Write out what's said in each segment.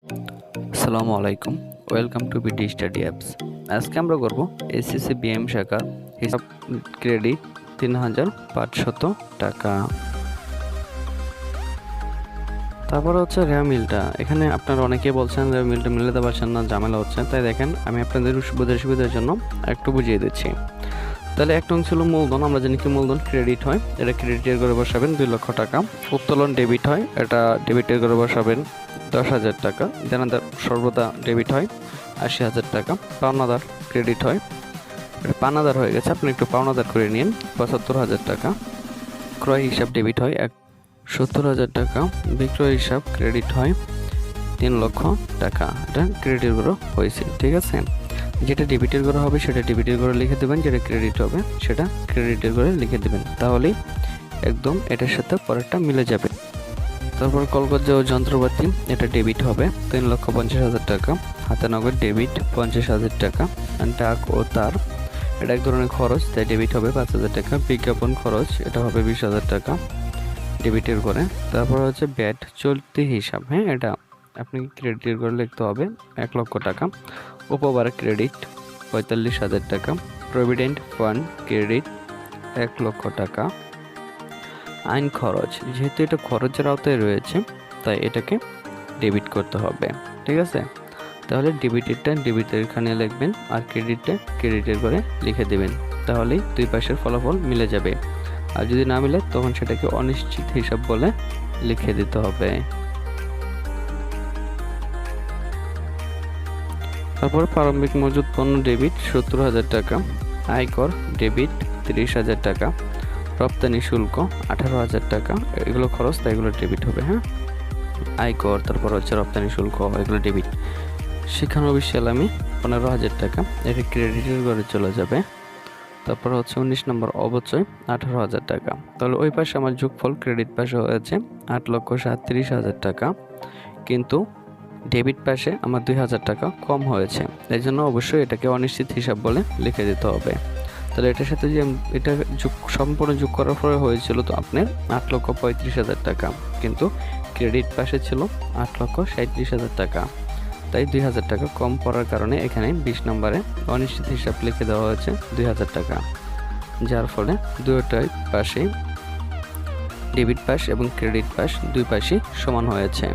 আসসালামু আলাইকুম, welcome to BD study apps. আজকে আমরা করব এসএসসি বিএম শাখার হিসাব ক্রেডিট ৩৫০০ টাকা। তারপরে হচ্ছে রেওয়া মিলটা। এখানে আপনারা অনেকেই বলছেন রেওয়া মিলটা মিলাতে পারছেন না, ঝামেলা হচ্ছে। তাই দেখেন আমি আপনাদের সুবিধার জন্য একটু বুঝিয়ে দিচ্ছি। তাহলে এক নং ছিল মূলধন, আমরা জানি কি মূলধন ক্রেডিট হয়, এটা ক্রেডিটের করে বসাবেন ২ লক্ষ টাকা। উত্তোলন ডেবিট হয়, এটা ডেবিটের করে বসাবেন ১০,০০০ টাকা। দেনাদার সর্বদা ডেবিট হয় ৮০,০০০ টাকা। পাওনাদার ক্রেডিট হয়, এটা পাওনাদার হয়ে গেছে, আপনি একটু পাওনাদার করে নিন ৭৫,০০০ টাকা। ক্রয় হিসাব ডেবিট হয় ৭০,০০০ টাকা। বিক্রয় হিসাব ক্রেডিট হয় ৩ লক্ষ টাকা, এটা ক্রেডিটের করে হয়েছে, ঠিক আছে। যেটা ডেবিটের করে হবে সেটা ডেবিটের করে লিখে দেবেন, যেটা ক্রেডিট হবে সেটা ক্রেডিটের করে লিখে দেবেন, তাহলেই একদম এটার সাথে পরেরটা মিলে যাবে। তারপর কলকাতা যন্ত্রপাতি, এটা ডেবিট হবে ৩,৫০,০০০ টাকা। হাতে নগদ ডেবিট ৫০,০০০ টাকা। ডাক ও তার, এটা এক ধরনের খরচ, তাই ডেবিট হবে ৫,০০০ টাকা। বিজ্ঞাপন খরচ, এটা হবে ২০,০০০ টাকা ডেবিটের করে। তারপর হচ্ছে ব্যাট চলতি হিসাব, হ্যাঁ, এটা আপনি ক্রেডিটের করে লিখতে হবে ১ লক্ষ টাকা। উপবার ক্রেডিট ৪৫,০০০ টাকা। প্রভিডেন্ট ফান্ড ক্রেডিট ১ লক্ষ টাকা। আইন খরচ, যেহেতু এটা খরচের আওতায় রয়েছে তাই এটাকে ডেবিট করতে হবে, ঠিক আছে। তাহলে ডেবিটেরটা ডেবিটের এখানে লিখবেন আর ক্রেডিটটা ক্রেডিটের করে লিখে দেবেন, তাহলেই দুই পাশের ফলাফল মিলে যাবে। আর যদি না মিলে তখন সেটাকে অনিশ্চিত হিসাব বলে লিখে দিতে হবে। তারপর প্রারম্ভিক মজুদ পণ্য ডেবিট ৭০,০০০ টাকা। আয়কর ডেবিট ৩০,০০০ টাকা। রপ্তানি শুল্ক ১৮,০০০ টাকা, এগুলো খরচ, তাই এগুলো ডেবিট হবে, হ্যাঁ। আয়কর, তারপর হচ্ছে রপ্তানি শুল্ক, এগুলো ডেবিট। শিক্ষানবিশ সেলামি ১৫,০০০ টাকা, এটা ক্রেডিটের ঘরে চলে যাবে। তারপর হচ্ছে ১৯ নম্বর অবচয় ১৮,০০০ টাকা। তাহলে ওই পাশে আমার যোগফল ক্রেডিট পাশে হয়েছে ৮,৩৭,০০০ টাকা, কিন্তু ডেবিট পাশে আমার ২,০০০ টাকা কম হয়েছে, এই জন্য অবশ্যই এটাকে অনিশ্চিত হিসাব বলে লিখে দিতে হবে। তাহলে এটার সাথে যে এটা সম্পূর্ণ যোগ করার পরে হয়েছিল তো আপনার ৮,৩৫,০০০ টাকা, কিন্তু ক্রেডিট পাশে ছিল ৮,৩৭,০০০ টাকা, তাই ২,০০০ টাকা কম পড়ার কারণে এখানে ২০ নম্বরে অনিশ্চিত হিসাব লিখে দেওয়া হয়েছে ২,০০০ টাকা, যার ফলে দুটোই পাশে ডেবিট পাশ এবং ক্রেডিট পাশ দুই পাশই সমান হয়েছে।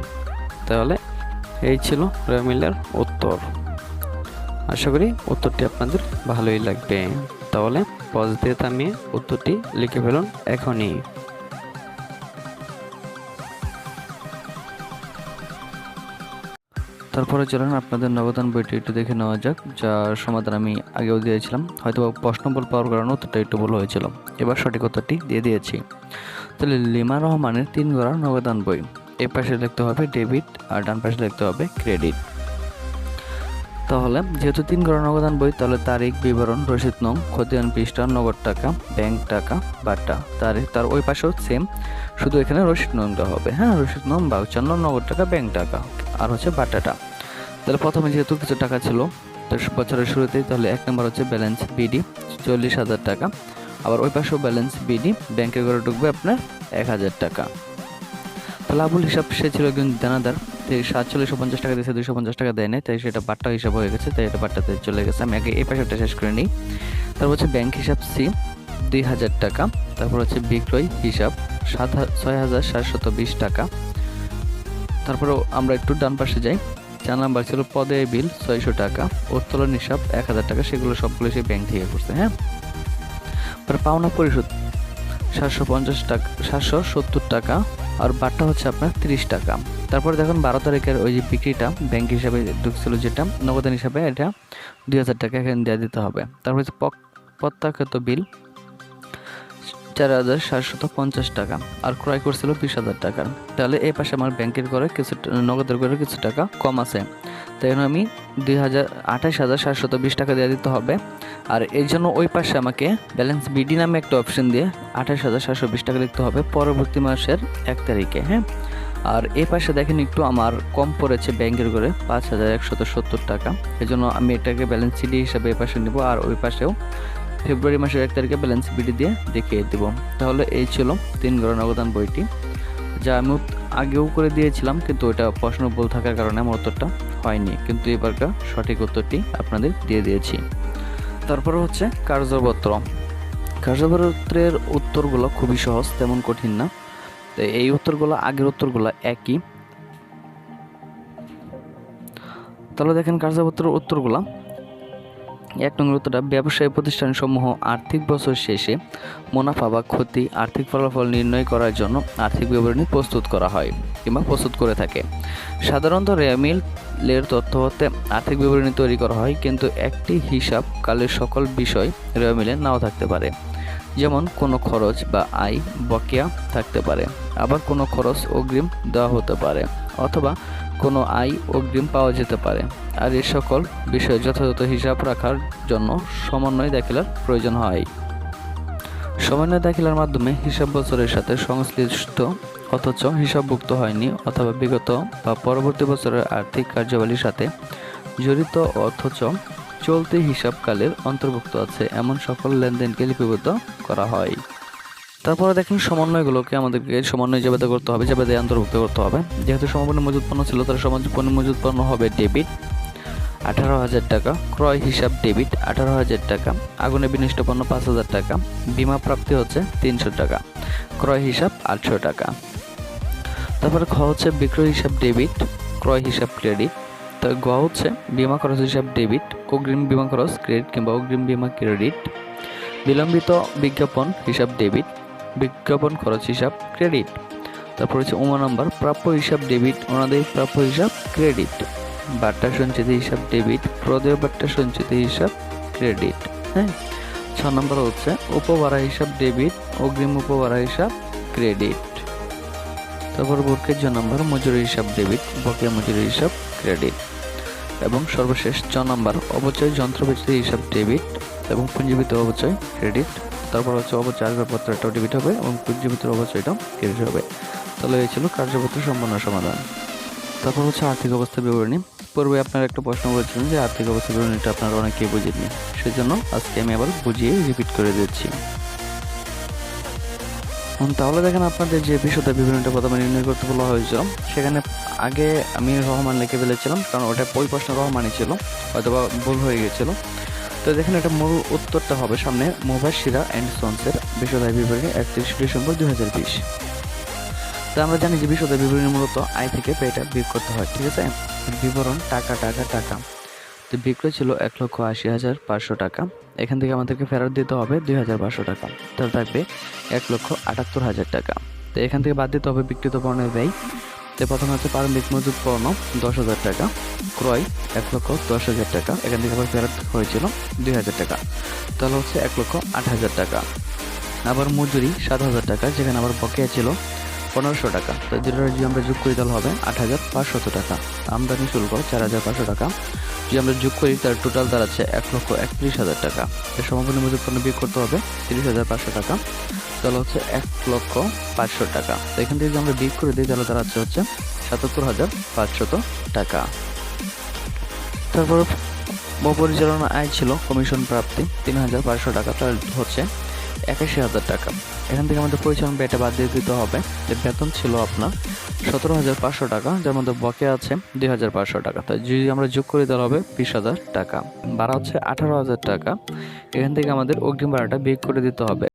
তাহলে এই ছিল রেওয়া মিলের উত্তর। আশা করি উত্তরটি আপনাদের ভালোই লাগবে। তাহলে পজ দিয়ে থামিয়ে উত্তরটি লিখে ফেলুন এখনই। তারপরে চলুন আপনাদের নবদান বইটি একটু দেখে নেওয়া যাক, যার সমাধান আমি আগেও দিয়েছিলাম, হয়তো প্রশ্ন ভুল পাওয়ার কারণে উত্তরটা একটু ভুল হয়েছিল। এবার সঠিক উত্তরটি দিয়ে দিয়েছি। তাহলে লিমা রহমানের ৩ গড়া নবদান বই, এই পাশে লিখতে হবে ডেবিট আর ডান পাশে লিখতে হবে ক্রেডিট। তাহলে যেহেতু ৩ গড়া নগদান বই, তাহলে তারিখ, বিবরণ, রসিদ নং, খতিয়ান পৃষ্ঠা, নগদ টাকা, ব্যাংক টাকা, বাটা, তারিখ, তার ওই পাশেও সেম, শুধু এখানে রসিদ নংটা হবে, হ্যাঁ, রসিদ নং ৫২, নগদ টাকা, ব্যাংক টাকা, আর হচ্ছে বাটাটা। তাহলে প্রথমে যেহেতু কিছু টাকা ছিল বছরের শুরুতেই, তাহলে ১ নম্বর হচ্ছে ব্যালেন্স বিডি ৪০,০০০ টাকা, আবার ওই পাশেও ব্যালেন্স বিডি, ব্যাংকের ঘরে ঢুকবে আপনার ১,০০০ টাকা। তাহলে আবুল হিসাব, সে ছিল একজন দেনাদার, ৪৭৫০ টাকা দিয়েছে, ২৫০ টাকা দেয় নাই, তাই সেটা বাট্টা হিসাব হয়ে গেছে, তাই এটা বাট্টাতে চলে গেছে। আমি আগে এই পাশেটা শেষ করে নিই। তারপর হচ্ছে ব্যাংক হিসাব সি ২,০০০ টাকা। তারপর হচ্ছে বিক্রয় হিসাব ৬,৭২০ টাকা। তারপরেও আমরা একটু ডান পাশে যাই। ৪ নাম্বার ছিল পদে বিল ৬০০ টাকা। উত্তোলন হিসাব ১,০০০ টাকা, সেগুলো সবগুলো সেই ব্যাংক থেকে করছে, হ্যাঁ। পাওনা পরিশোধ ৭৫০ টাকা, ৭৭০ টাকা, আর বাট্টা হচ্ছে আপনার ৩০ টাকা। তারপরে দেখুন ১২ তারিখের ওই যে বিক্রিটা ব্যাংক হিসাবে ঢুকছিল, যেটা নগদান হিসাবে, এটা ২,০০০ টাকা এখানে দিয়ে দিতে হবে। তারপর হচ্ছে প্রত্যাখ্যাত বিল ৪,৭৫০ টাকা, আর ক্রয় করছিল ২০,০০০ টাকার। তাহলে এই পাশে আমার ব্যাংকের করে কিছু নগদের করে কিছু টাকা কম আছে, তাই জন্য আমি ২,২৮,৭২০ টাকা দিয়ে দিতে হবে। আর এই জন্য ওই পাশে আমাকে ব্যালেন্স বিডি নামে একটা অপশন দিয়ে ২৮,৭২০ টাকা লিখতে হবে পরবর্তী মাসের ১ তারিখে, হ্যাঁ। আর এই পাশে দেখেন একটু আমার কম পড়েছে ব্যাংকের করে ৫,১৭০ টাকা, এই জন্য আমি এটাকে ব্যালেন্স সিডি হিসাবে এই পাশে নেব, আর ওই পাশেও ফেব্রুয়ারি মাসের ১ তারিখে ব্যালেন্স বিডি দিয়ে দেখিয়ে দেব। তাহলে এই ছিল ৩ গড়া নগদান বইটি, যা আমি আগেও করে দিয়েছিলাম, কিন্তু ওটা প্রশ্ন ভুল থাকার কারণে আমার উত্তরটা হয়নি, কিন্তু এবারকার সঠিক উত্তরটি আপনাদের দিয়ে দিয়েছি। তারপরে হচ্ছে কার্যপত্র। কার্যপত্রের উত্তরগুলো খুবই সহজ, তেমন কঠিন না। তো এই উত্তরগুলো আগের উত্তরগুলো একই। তাহলে দেখেন কার্যপত্রের উত্তরগুলো। 1 নম্বর উত্তরটা, ব্যবসায়ী প্রতিষ্ঠানসমূহ আর্থিক বছর শেষে মুনাফা বা ক্ষতি আর্থিক ফলাফল নির্ণয় করার জন্য আর্থিক বিবরণী প্রস্তুত করা হয় কিংবা প্রস্তুত করে থাকে। সাধারণত রেমিলের তথ্য হতে আর্থিক বিবরণী তৈরি করা হয়, কিন্তু একটি হিসাব কালের সকল বিষয় রেমিলে নাও থাকতে পারে। যেমন কোনো খরচ বা আয় বকেয়া থাকতে পারে, আবার কোনো খরচ অগ্রিম দেওয়া হতে পারে, অথবা কোনো আয় অগ্রিম পাওয়া যেতে পারে। আর এই সকল বিষয়ে যথাযথ হিসাব রাখার জন্য সমন্বয় দাখিলার প্রয়োজন হয়। সমন্বয় দাখিলার মাধ্যমে হিসাব বছরের সাথে সংশ্লিষ্ট অথচ হিসাবভুক্ত হয়নি অথবা বিগত বা পরবর্তী বছরের আর্থিক কার্যাবলীর সাথে জড়িত অথচ চলতি হিসাবকালের অন্তর্ভুক্ত আছে এমন সকল লেনদেনকে লিপিবদ্ধ করা হয়। তারপরে দেখেন সমন্বয়গুলোকে আমাদেরকে সমন্বয় জাবেদা করতে হবে, জাবেদায় অন্তর্ভুক্ত করতে হবে। যেহেতু সমাপনী মজুত পণ্য ছিল, তার সমাপনী মজুত পণ্য হবে ডেবিট 18,000 টাকা, ক্রয় হিসাব ডেবিট 18,000 টাকা, আগুনে বিনষ্ট পণ্য 5,000 টাকা, বিমা প্রাপ্তি হচ্ছে 300 টাকা, ক্রয় হিসাব 800 টাকা। তারপরে খ হচ্ছে বিক্রয় হিসাব ডেবিট, ক্রয় হিসাব ক্রেডিট। তো গ হচ্ছে বিমা খরচ হিসাব ডেবিট, অগ্রিম বিমা খরচ ক্রেডিট কিংবা অগ্রিম বিমা ক্রেডিট। বিলম্বিত বিজ্ঞাপন হিসাব ডেবিট, বিজ্ঞাপন খরচ হিসাব ক্রেডিট। তারপর হচ্ছে নাম্বার প্রাপ্য হিসাব ডেবিট, অনাদায়ী প্রাপ্য হিসাব ক্রেডিট। বাট্টা সঞ্চিত হিসাব ডেবিট, প্রদেয় বাট্টা সঞ্চিত হিসাব ক্রেডিট। হ্যাঁ, 6 নম্বর হচ্ছে উপভাড়া হিসাব ডেবিট, অগ্রিম উপভাড়া হিসাব ক্রেডিট। তারপর বর্গের নম্বর মজুরি হিসাব ডেবিট, বকেয়া মজুরি হিসাব ক্রেডিট। এবং সর্বশেষ 6 নম্বর অবচয় যন্ত্রপাতি হিসাব ডেবিট এবং পুঞ্জীবিত অবচয় ক্রেডিট। তারপর হচ্ছে অবচয় আসবাবপত্রটাও ডেবিট হবে এবং পুঞ্জীবিত অবচয়টাও ক্রেডিট হবে। তাহলে এই ছিল কার্যপত্র সম্পন্ন সমাধান। তারপর হচ্ছে আর্থিক অবস্থা বিবরণী। পূর্বে আপনারা একটা প্রশ্ন করেছিলেন যে আর্থিক অবস্থা বিবরণীটা আপনারা অনেকেই বুঝেননি, সেজন্য আজকে আমি আবার বুঝিয়ে রিপিট করে দিচ্ছি। তাহলে দেখেন আপনাদের যে বিশদ বিবরণীটা প্রথমে নির্ণয় করতে বলা হয়েছিল, সেখানে আগে আমি রহমান লিখে ফেলেছিলাম, কারণ ওটা ওই প্রশ্ন রহমানই ছিল, হয়তোবা ভুল হয়ে গেছিল। তো দেখেন এটা মূল উত্তরটা হবে সামনে মুবাশশিরা অ্যান্ড সন্সের বিশদ বিবরণী 31 ডিসেম্বর 2020। তো আমরা জানি যে বিশদ বিবরণী মূলত আয় থেকে ব্যয়টা বিয়োগ করতে হয়, ঠিক আছে। বিবরণ টাকা টাকা টাকা। তো বিক্রয় ছিল 1,80,500 টাকা, এখান থেকে আমাদেরকে ফেরত দিতে হবে 2,500 টাকা, তাহলে থাকবে 1,78,000 টাকা। তো এখান থেকে বাদ দিতে হবে বিক্রিত পণ্যের ব্যয়। তো প্রথমে হচ্ছে প্রারম্ভিক মজুত পণ্য 10,000 টাকা, ক্রয় 1,10,000 টাকা, এখান থেকে আবার ফেরত হয়েছিল 2,000 টাকা, তাহলে হচ্ছে 1,08,000 টাকা। আবার মজুরি 7,000 টাকা, যেখানে আবার বকেয়া ছিল 1,500 টাকা, তো দুটো যদি আমরা যোগ করি তাহলে হবে 8,500 টাকা। আমদানি শুল্ক 4,500 টাকা, যদি আমরা যোগ করি তার টোটাল দাঁড়াচ্ছে 1,31,000 টাকা। এর সমাপনী মজুত পণ্য বিয়োগ করতে হবে 30,500 টাকা, তাহলে হচ্ছে 1,05,000 টাকা। তো এখান থেকে যদি আমরা বিয়োগ করে দিই তাহলে দাঁড়াচ্ছে হচ্ছে 77,500 টাকা। তারপর অপরিচালনা আয় ছিল কমিশন প্রাপ্তি 3,500 টাকা, তাহলে হচ্ছে 81,000 টাকা। এখান থেকে আমাদের পরিচালন ব্যয়টা বাদ দিয়ে দিতে হবে। যে বেতন ছিল আপনার 17,500 টাকা, যার মধ্যে বকেয়া আছে 2,500 টাকা, তাই যদি আমরা যোগ করি তাহলে হবে 20,000 টাকা। ভাড়া হচ্ছে 18,000 টাকা, এখান থেকে আমাদের অগ্রিম ভাড়াটা বিয়োগ করে দিতে হবে